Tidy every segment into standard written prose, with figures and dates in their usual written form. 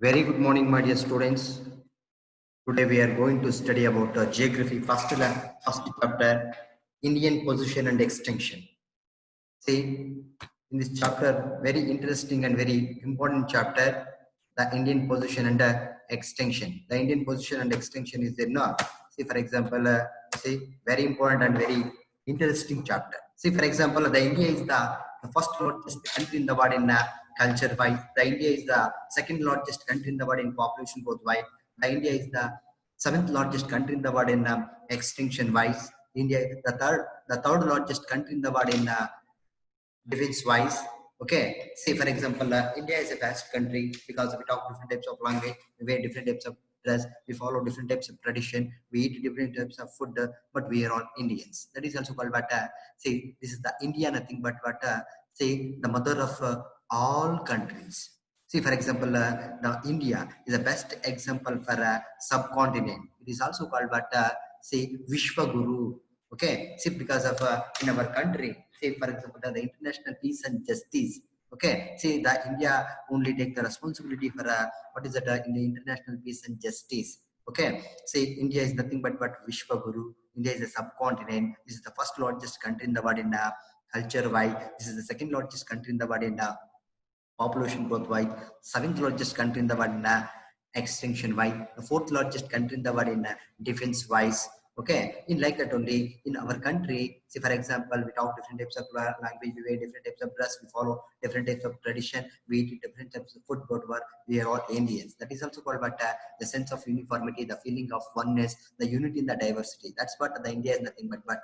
Very good morning, my dear students. Today we are going to study about geography, first chapter, Indian position and extinction. See, in this chapter, very interesting and very important chapter, the Indian position and extinction. The Indian position and extinction is there. No, see, for example, see, very important and very interesting chapter. See, for example, the India is the first largest country in the world in culture wise. The India is the second largest country in the world in population growth wise. The India is the seventh largest country in the world in extinction wise. India, the third largest country in the world in defense wise. Okay, say for example, India is a vast country because we talk different types of language, we wear different types of dress, we follow different types of tradition, we eat different types of food, but we are all Indians. That is also called but say this is the India, nothing but say the mother of all countries. See, for example, the India is the best example for a subcontinent. It is also called but say Vishwa Guru. Okay, see, because of in our country, say for example, the international peace and justice. Okay, see, the India only take the responsibility for what is that in the international peace and justice. Okay, see, India is nothing but Vishwa Guru. India is a subcontinent. This is the first largest country in the world in culture wise. This is the second largest country in the world in population growth wise, seventh largest country in the world in extinction wise, the fourth largest country in the world in defense wise. Okay, in like that only in our country, see for example, we talk different types of language, we wear different types of dress, we follow different types of tradition, we eat different types of food, whatever, we are all Indians. That is also called but the sense of uniformity, the feeling of oneness, the unity in the diversity. That's what the India is nothing but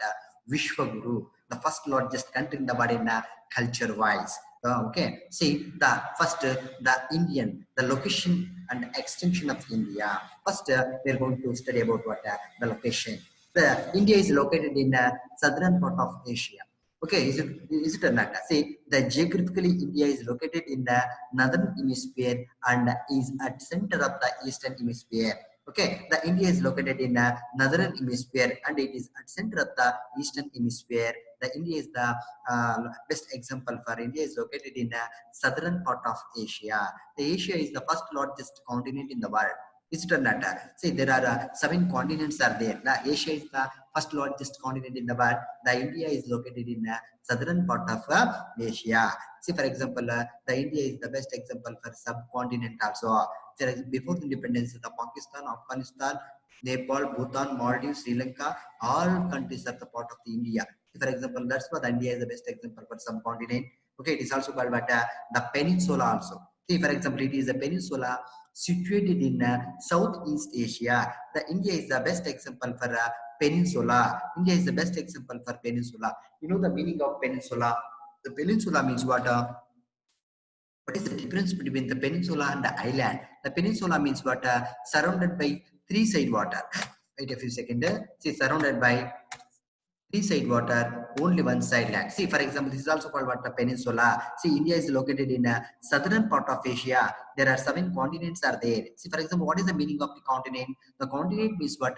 Vishwa Guru, the first largest country in the world in culture wise. Okay, see the first the Indian, the location and extension of India. First, we are going to study about what the location. The India is located in southern part of Asia. Okay, is it or not? See, the geographically India is located in the northern hemisphere and is at center of the eastern hemisphere. Okay, the India is located in the northern hemisphere and it is at center of the eastern hemisphere. The India is the best example for India is located in the southern part of Asia. The Asia is the first largest continent in the world. Is it or not? See, there are seven continents are there. The Asia is the first largest continent in the world. The India is located in the southern part of Asia. See, for example, the India is the best example for subcontinent also. Before independence, the Pakistan, Afghanistan, Nepal, Bhutan, Maldives, Sri Lanka, all countries are the part of the India. For example, that's what India is the best example for subcontinent. Okay, it is also called but, the peninsula also. See, for example, it is a peninsula situated in Southeast Asia. The India is the best example for peninsula. India is the best example for peninsula. You know the meaning of peninsula? The peninsula means what? What is the difference between the peninsula and the island? The peninsula means what? Surrounded by three side water. Wait a few seconds. See, surrounded by three side water, only one side land. See, for example, this is also called what? The peninsula. See, India is located in a southern part of Asia. There are seven continents are there. See, for example, what is the meaning of the continent? The continent means what?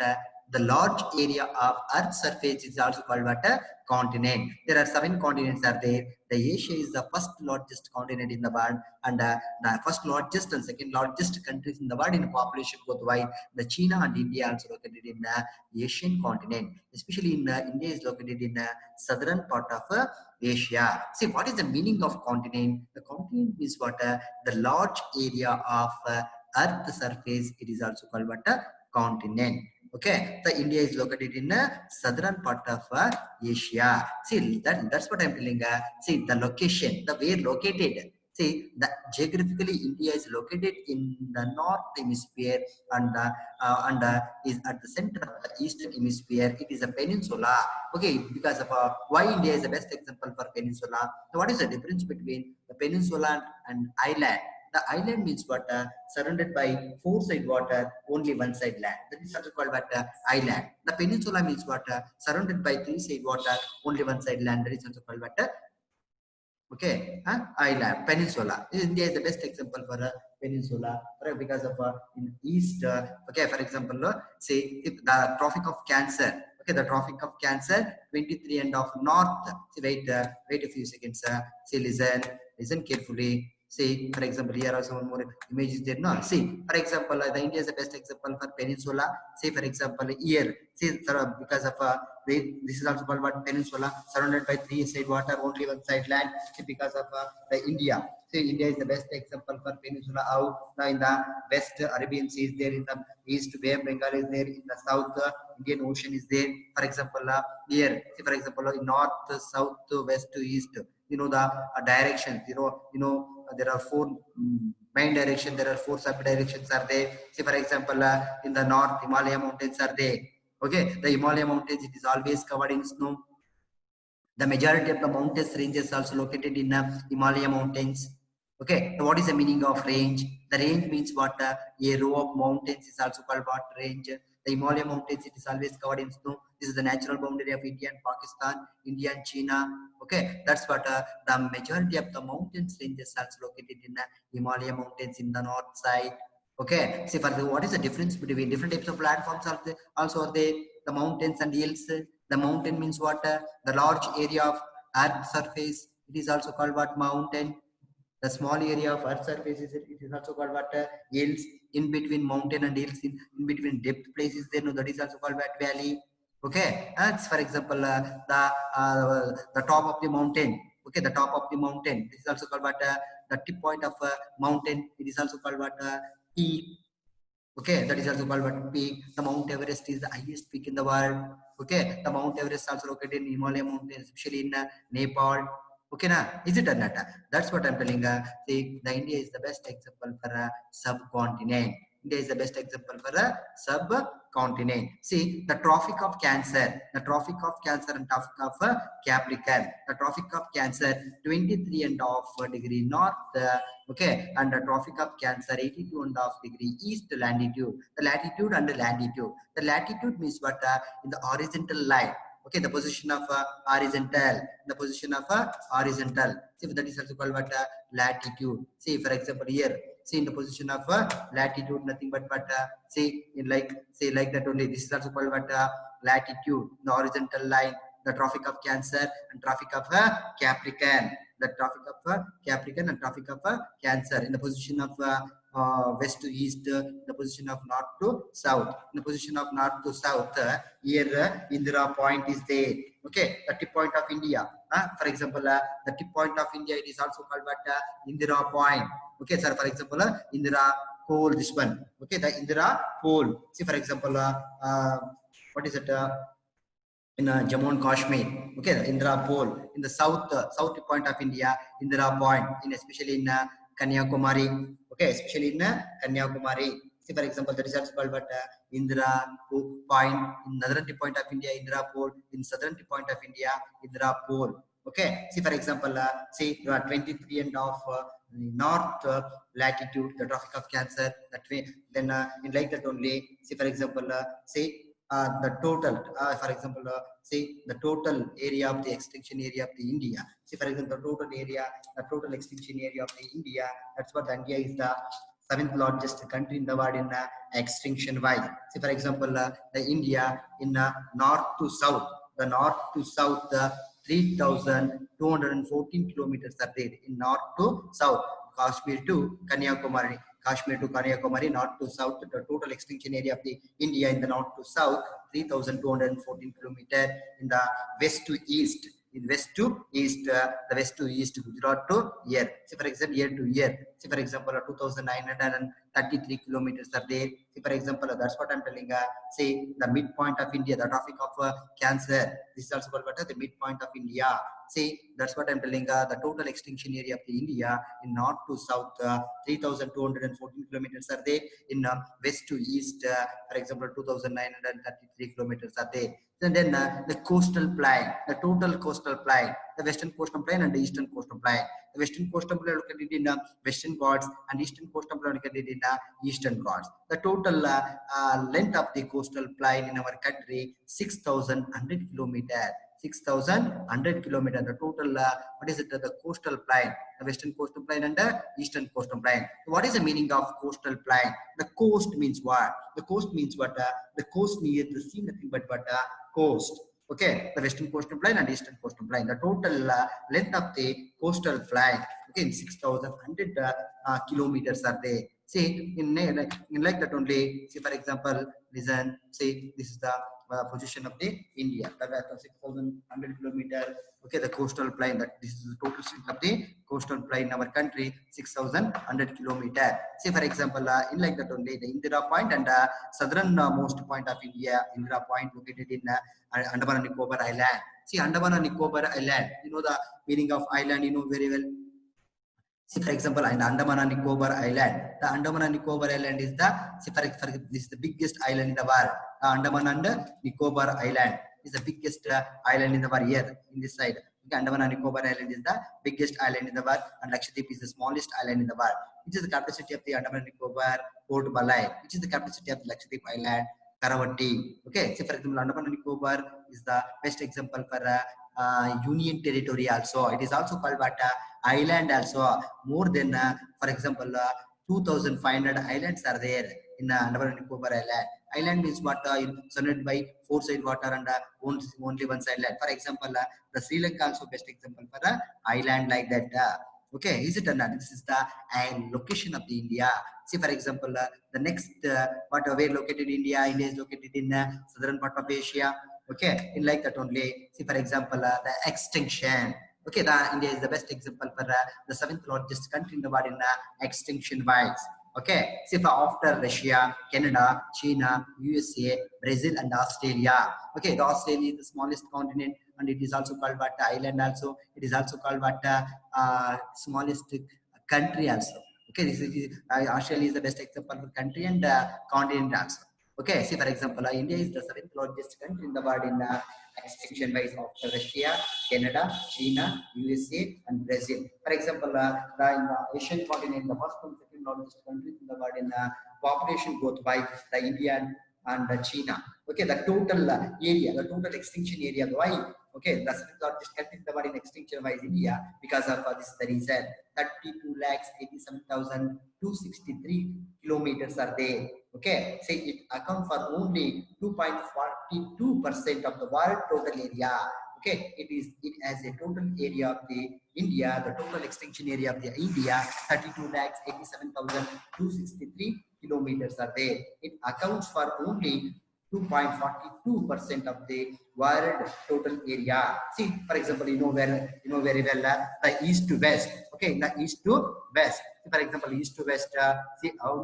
The large area of Earth's surface is also called what? Continent. There are seven continents are there. The Asia is the first largest continent in the world, and the first largest and second largest countries in the world in population growth wise. The China and India also located in the Asian continent. Especially in India is located in the southern part of Asia. See, what is the meaning of continent? The continent is what? The large area of Earth surface. It is also called what? Continent. Okay, the India is located in the southern part of Asia. See, that's what I'm telling. See, the location, the where located. See, the geographically India is located in the north hemisphere and is at the center of the eastern hemisphere. It is a peninsula. Okay, because of why India is the best example for peninsula. So what is the difference between the peninsula and island? The island means what? Surrounded by four side water, only one side land. That is also called what? Island. The peninsula means what? Surrounded by three side water, only one side land. That is also called what? Okay, island, peninsula. India is the best example for a peninsula, right? Because of in east. Okay, for example, say if the Tropic of Cancer. Okay, the Tropic of Cancer, 23 and of north. See, wait a few seconds. See, listen carefully. See, for example, here also one more image is there. No, see, for example, the India is the best example for peninsula. Say, for example, here, see, because of this is also called what peninsula, surrounded by three side water, only one side land. See, because of the India. See, India is the best example for peninsula. How now in the west Arabian Sea is there, in the east Bay of Bengal is there, in the south Indian Ocean is there. For example, here, see, for example, in north, south, west, east. You know the directions. There are four main directions. There are four sub directions are there. See, for example, in the north, Himalaya mountains are there. Okay, the Himalaya mountains, it is always covered in snow. The majority of the mountains ranges also located in Himalaya mountains. Okay, so what is the meaning of range? The range means what? A row of mountains is also called what? Range. The Himalaya mountains, it is always covered in snow. This is the natural boundary of India and Pakistan, India and China. Okay, that's what the majority of the mountains ranges also located in Himalaya mountains in the north side. Okay, see, for what is the difference between different types of landforms? Also, are they the mountains and hills? The mountain means what? The large area of earth surface. It is also called what? Mountain. The small area of earth surface it is also called what? Hills. In between mountain and hills, in between depth places there, no, that is also called what? Valley. Okay, that's for example the top of the mountain. Okay, the top of the mountain. This is also called what? The tip point of mountain. It is also called what? Peak. Okay, that is also called what? Peak. The Mount Everest is the highest peak in the world. Okay, the Mount Everest also located in Himalaya mountains, especially in Nepal. Okay, na? Is it or not? That's what I'm telling. See, the India is the best example for a subcontinent. India is the best example for a subcontinent. See, the Tropic of Cancer, the Tropic of Cancer and Tropic of Capricorn. The Tropic of Cancer, 23.5 degree north. Okay, and the Tropic of Cancer, 82.5 degree east latitude. The latitude and the latitude. The latitude means what? In the horizontal line. Okay, the position of horizontal. The position of horizontal. See, that is also called what? Latitude. See, for example, here. See, in the position of latitude, nothing but see, in like that only. This is also called what? Latitude. The horizontal line. The Tropic of Cancer and Tropic of Capricorn. The Tropic of Capricorn and Tropic of Cancer. In the position of west to east, the position of north to south. In the position of north to south, here Indira Point is there. Okay, the tip point of India. For example, the tip point of India, it is also called what? Indira Point. Okay, sir. For example, Indira Pole. This one. Okay, the Indira Pole. See, for example, what is it? In Jammu and Kashmir, okay, the Indira Pole. In the south point of India, Indira Point, in especially in Kanyakumari, okay, especially in Kanyakumari. See, for example, the results called but Indira Point. In northern point of India, Indira Pole. In southern point of India, Indira Pole. Okay, see, for example, see, 23.5 north latitude, the Tropic of Cancer, that way. Then in like that only, see, for example, say the total, for example, say the total area of the extinction area of the India. See, for example, the total extinction area of the India. That's what India is the seventh largest country in the world in extinction wise. See, for example, the India in north to south, the north to south, 3,214 kilometers are there in north to south. Kashmir to Kanyakumari. Kashmir to Kanyakumari, north to south, the total extinction area of the India in the north to south, 3,214 kilometers. In the west to east, in west to east, the west to east, Gujarat to year. See, for example, year to year. See, for example, 2,933 kilometers are there. See, for example, that's what I'm telling. Say the midpoint of India, the Tropic of Cancer. This is also called what? The midpoint of India. See, that's what I'm telling. The total extinction area of the India in north to south, 3,214 kilometers are there. In west to east, for example, 2,933 kilometers are there. And then the coastal plain, the total coastal plain, the western coastal plain and the eastern coastal plain. The western coastal plain located in Western Ghats and eastern coastal plain located in Eastern Ghats. The total length of the coastal plain in our country, 6,100 kilometers. 6,100 kilometers. The total, what is it? The coastal plain, the western coastal plain and the eastern coastal plain. What is the meaning of coastal plain? The coast means what? The coast means what? The coast near the sea, nothing but coast. Okay, the western coastal plain and eastern coastal plain. The total length of the coastal plain, Okay, 6,100 kilometers are there. See, in like that only, see for example, listen, see this is the position of the India, that 6,100 kilometer. Okay, the coastal plain, that this is the total strength of the coastal plain in our country, 6,100 kilometer. Say for example, in like that only, the Indira Point and southern most point of India, Indira Point located in Andaman and Nicobar Island. See, Andaman and Nicobar Island, you know the meaning of island, you know very well. See, for example, in Andaman and Nicobar Island, the Andaman and Nicobar Island is the, see, for this is the biggest island in the world. The Andaman and Nicobar Island is the biggest island in the world here in this side. Okay, Andaman and Nicobar Island is the biggest island in the world, and Lakshadweep is the smallest island in the world. Which is the capital city of the Andaman and Nicobar? Port Balai. Which is the capital city of the Lakshadweep Island? Karavati. Okay, see, for example, Andaman and Nicobar is the best example for union territory also. It is also called what island also. More than for example 2,500 islands are there in Andaman and Nicobar Island. Island means what surrounded by four side water and only one side land. For example, the Sri Lanka also best example for island like that. Okay, is it or not? This is the location of the India. See, for example, the next what where located India? India is located in southern part of Asia. Okay, in like that only. See, for example, the extinction. Okay, the India is the best example for the seventh largest country in the world in extinction wise. Okay, see, for after Russia, Canada, China, USA, Brazil, and Australia. Okay, the Australia is the smallest continent, and it is also called what island. Also, it is also called what smallest country also. Okay, this is Australia is the best example for country and continent also. Okay, see for example, India is the seventh largest country in the world in extinction wise after Russia, Canada, China, USA, and Brazil. For example, in the Asian continent, the first and second largest countries in the world in population growth by the India and China. Okay, the total area, the total extinction area. Why? Okay, the seventh largest country in the world in extinction wise India, because of this is the reason. 32,87,263 kilometers are there. Okay, say it account for only 2.42% of the world total area. Okay, it has a total area of the India, the total extinction area of the India, 32,87,263 kilometers are there. It accounts for only 2.42% of the world total area. See, for example, you know very well the east to west. Okay, the east to west. See, for example, east to west. See how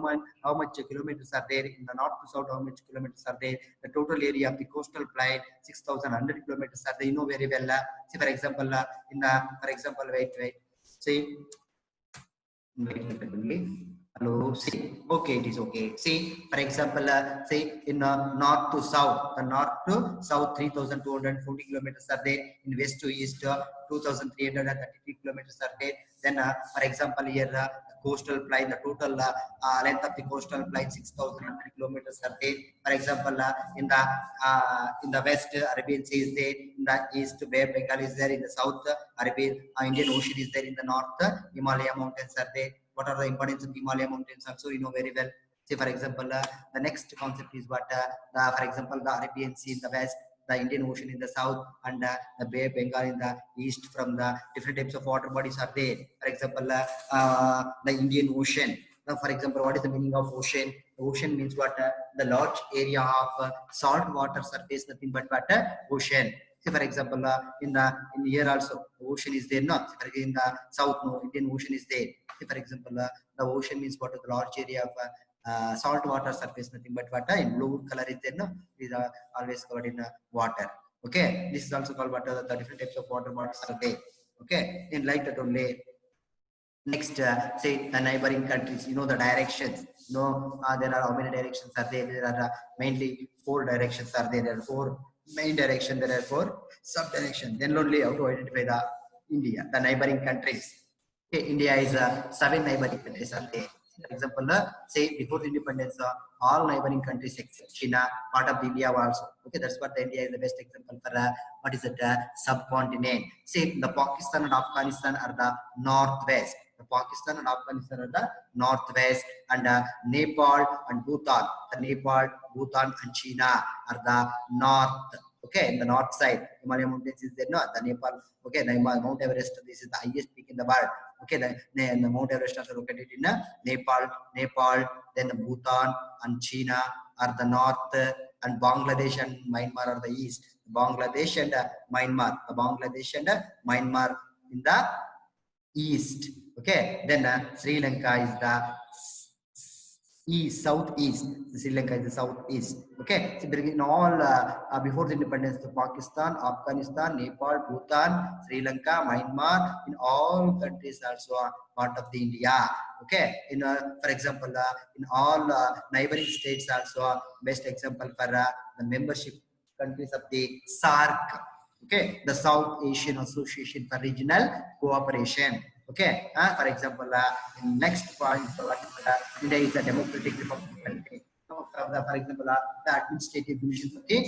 much kilometers are there in the north to south. How much kilometers are there? The total area of the coastal plain 6,100 kilometers are there. You know very well. See, for example, wait. See. Hello, see, okay, it is okay. See, for example, say in north to south, the north to south 3,240 kilometers are there. In west to east, 2,333 kilometers are there. Then, for example, here coastal plain, the total length of the coastal plain 6,100 kilometers are there. For example, in the west, Arabian Sea is there. In the east, Bay of Bengal is there. In the south, Indian Ocean is there. In the north, Himalaya mountains are there. What are the importance of Himalaya mountains? Also, you know very well. Say, for example, the next concept is what for example, the Arabian Sea in the west, the Indian Ocean in the south, and the Bay of Bengal in the east. From the different types of water bodies are there. For example, the Indian Ocean. Now, for example, what is the meaning of ocean? The ocean means what? The large area of salt water surface, nothing but what? Ocean. Say, for example, in here also, the ocean is there. Not in the south, no, Indian Ocean is there. Say, for example, the ocean means what? The large area of salt water surface, nothing but what? In blue color is there. No, these are always covered in water. Okay, this is also called what? The different types of water bodies are there. Okay, in like that only. Next, say the neighboring countries, you know the directions. You know, there are how many directions are there? There are mainly 4 directions are there. There are 4 main direction. There are 4 sub direction. Then only how to identify the India, the neighboring countries. Okay, India is 7 neighboring countries are there. For example, say before the independence, all neighboring countries except China, part of India also. Okay, that's what the India is the best example for what is it? Subcontinent. Say the Pakistan and Afghanistan are the northwest. The Pakistan and Afghanistan are the northwest, and Nepal and Bhutan. The Nepal, Bhutan, and China are the north. Okay, in the north side, Himalaya mountains is there. No, the Nepal. Okay, the Mount Everest. This is the highest peak in the world. Okay, the Mount Everest also located in Nepal, then Bhutan and China are the north, and Bangladesh and Myanmar are the east. Bangladesh and Bangladesh and Myanmar in the east. Okay, then Sri Lanka is the east, southeast. Sri Lanka is the southeast. Okay, so in all before the independence, the Pakistan, Afghanistan, Nepal, Bhutan, Sri Lanka, Myanmar, in all countries also are part of the India. Okay, in for example, in all neighboring states also, best example for the membership countries of the SARC. Okay, the South Asian Association for Regional Cooperation. Okay, for example, in next point, India is a democratic republic country. For example, the administrative divisions of the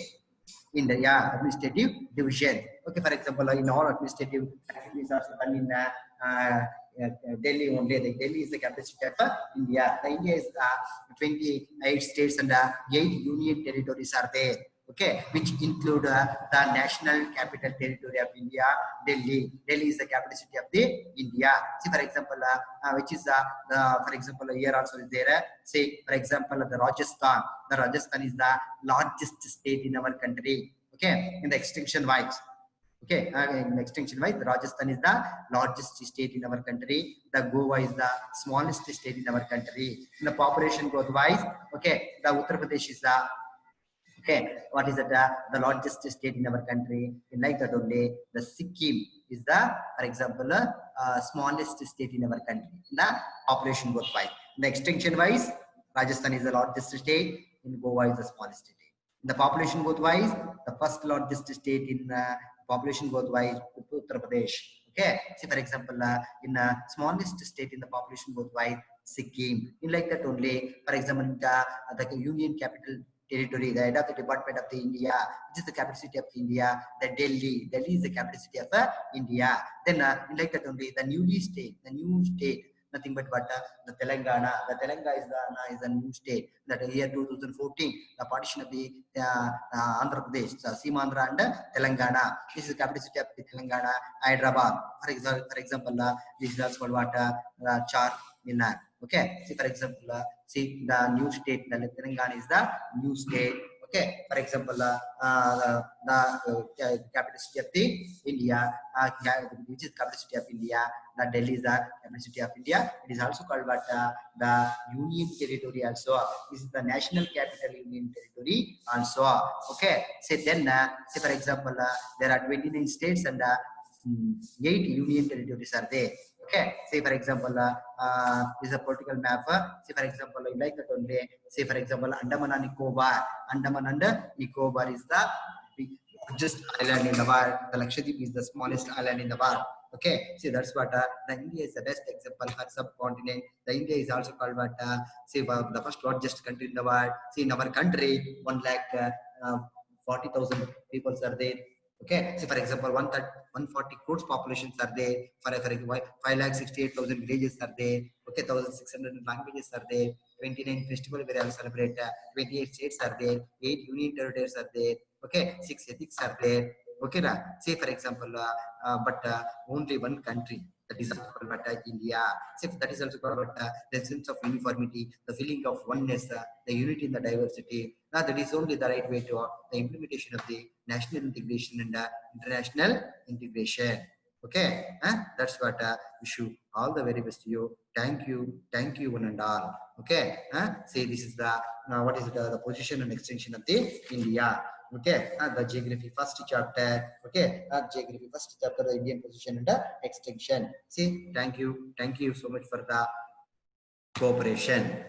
India, yeah, administrative division. Okay, for example, in all administrative activities are done in Delhi only. The Delhi is the capital city of India. The India is 28 states and 8 union territories are there. Okay, which include the national capital territory of India, Delhi. Delhi is the capital city of the India. See, for example, which is for example, here also is there. Say, for example, the Rajasthan. The Rajasthan is the largest state in our country. Okay, in the extension wise. Okay, in extension wise, Rajasthan is the largest state in our country. The Goa is the smallest state in our country. In the population growth wise, okay, the Uttar Pradesh is the what is it? The largest state in our country. In like that only, the Sikkim is the, for example, smallest state in our country. In the population growth wise, in the extension wise, Rajasthan is the largest state. In Goa is the smallest state. In the population growth wise, the first largest state in population growth wise, Uttar Pradesh. Okay, see for example, in smallest state in the population growth wise, Sikkim. In like that only, for example, the union capital territory, the head of the department of the India, which is the capital city of India, the Delhi. Delhi is the capital city of India. Then like that only, the new state, nothing but what the Telangana. The Telangana is a new state. That year 2014, the partition of the Andhra Pradesh, Simandra and Telangana. This is the capital city of the Telangana, Hyderabad. For example, this is also called what Char Minar. Okay, see for example, see the new state, the Telangana is the new state. Okay, for example, the capital city of the India, which is capital city of India, the Delhi is the capital city of India. It is also called what the Union Territory also. This is the National Capital Union Territory also. Okay, say then, say for example, there are 29 states and 8 union territories are there. Okay, say for example, this is a political map. Say for example, like that only. Say for example, Andaman and Nicobar. Andaman and Nicobar is the largest island in the world. The Lakshadweep is the smallest island in the world. Okay, see that's what the India is the best example for subcontinent. The India is also called what say the first largest country in the world. See in our country, 1,40,000 people are there. Okay, so for example, 140 crores populations are there. For 5,68,000 villages are there. Okay, 1,600 languages are there. 29 festivals we all celebrate. 28 states are there. 8 union territories are there. Okay, 6 ethics are there. Okay, say for example, but only one country. That is called India. So that is also called the sense of uniformity, the feeling of oneness, the unity in the diversity. Now that is only the right way to the implementation of the national integration and international integration. Okay, that's what wish you all the very best to you. Thank you one and all. Okay, say this is the what is the position and extension of the India. Okay, the geography first chapter. Okay, geography first chapter, the Indian position and extension. See, thank you so much for the cooperation.